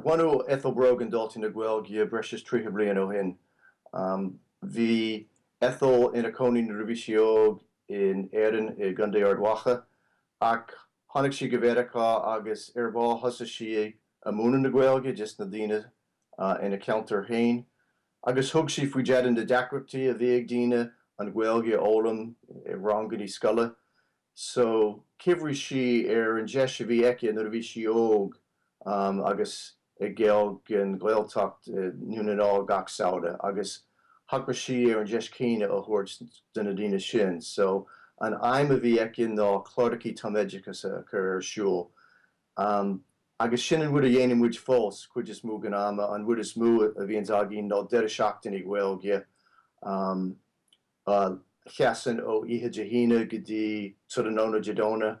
One Ethelbrog and Daltaí na Gaeilge breis tríthe bliain ó hin. Bhí Ethel in a coní na Rubishiog in Éireann I Gundé Ardwacha ach tháinig sí go bhféideachá agus ar bá thosa sí a múna na Gaeilge just na daoine ina ceantar hain. Agus thug sí faoi deadan de deacrachtaí a bhí ag daoine an Gaeilge ólam I rangaí scoile. So cibhrí sí ar an deis a bhí eice na Rubishiog agus I Gaeilge an Ghaelchultúr nuanáil gach samhna agus thugra sí ar an deis cíine a thabhairt den na daoine sin. So an aim a bhí eice ná clárdaí táimeideachas a chur ar siúl. Agus sin an bhfuil a dhéanam muid fós chuid is mú gan ama an bhfuil is mú a bhíon agin ná deireadh seachtain I Gaeilge cheasan ó ihe de híine go dtí tudanóna Giodaire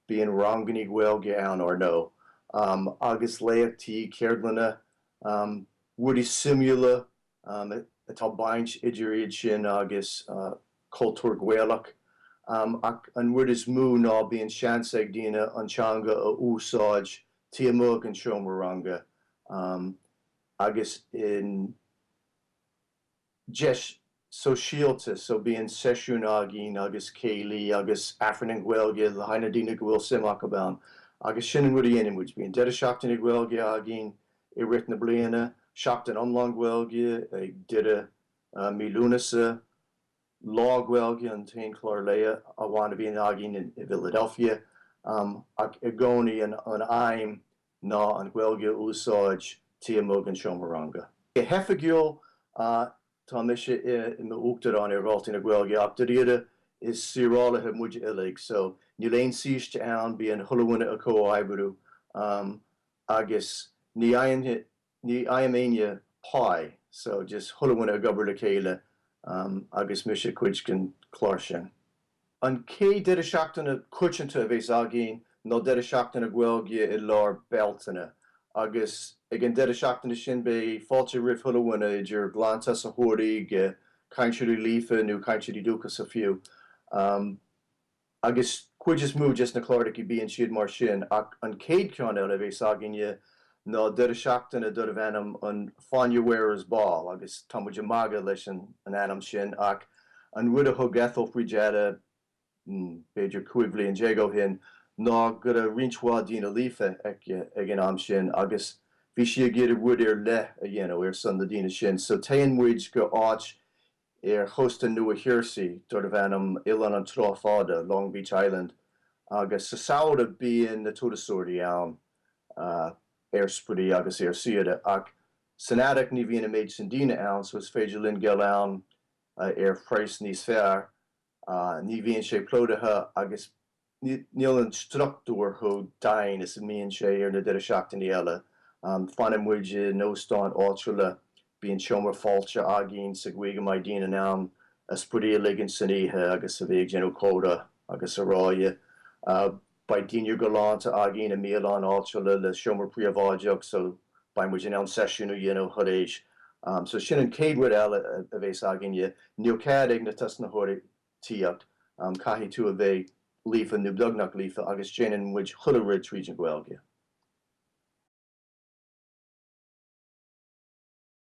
bíon rangaí Gaeilge ann or nó. Agus léachtaí céardlanna bhfuil is simúla atá baint idir iad sin agus cultúr Gaelach. Ach an bhfuil is mú ná bíon seans ag daoine an teanga a úsáid tíomach an seomranga agus in deis sosialta, so bíon seisiún agin agus céilí agus Afran an Gaeilge le haine daoine go bhfuil simach abán. Agus sin an bhfuil a dhéanam muid bíon deireadh seachtain I Gaeilge agin I rith na bliana, seachtain omlán Gaeilge ag deireadh míúnasa, lá Gaeilge an tain chlár léa a bháin a bhíon agin in Philadelphia. Ach I gcónaí an aim ná an Gaeilge úsáid tíomach an seomranga. I hefagiúil tá mise I uachtarán ar Daltaí na Gaeilge ach de riada is sirálathe muid uilig, so ní léon síiste ann bíon thulaimhine a co-oibriú agus ní aimhéine pie, so just thulaimhine a gobar le chéile agus mise chuid gan chlár sin. An cé deireadh seachtainna cuitinta a bheits agin nó deireadh seachtainna Gaeilge I lár beltainna agus ag an deireadh seachtainna sin be fáilte rith thulaimhine idir glantas a thuirigh cainteoirí lífa nó cainteoirí dúchas a fiú. Agus chuid is mú just na clárdaí bíonn siad mar sin ach an céad ceann a bheits aginne ná deireadh seachtainna dul a bheanam an fáinne wearers ball agus tá muid maga leis an anam sin ach an bhfuil a thug Ethel faoi deada beidir cuaimhlí an déagó hin ná go a rinseá dína lífa ag an am sin agus bhí si a géad a bhfuid ar le a dhéanamh ar san na daoine sin. So taon muid go áit ar chósta Nuachtlitir dul a bheanam Ilan an tráfáda, Long Beach Island, agus sa saoda bíon na túrasúirí ann ar sprudaí agus ar siada ach san airdeach ní bhíon a méid san daoine ann, so is féidir linn geall ann ar phrais níos fearr, ní bhíonn sé plódathe agus níl an struchtúr thu dain is míonn sé ar na deireadh seachtainna eile. Fanam muid nóstáin áitiúla bíon seomar fáilte agin sa gcuige mai daoine ann a sprudaí ligean san oíche agus a bhíh genú códa agus a ráide. Ba daoine go lánta agin a míán áitiúla le seomar príomháideach, so ba muid an sesiúnú dhéanamh chud éis. So sin an céadhfuid eile a bheits aginne, níl cad ag na tas na thuirtííocht caithfí tú a bheith lífa nó beagnach lífa agus déanann muid chularid tríd an Gaeilge.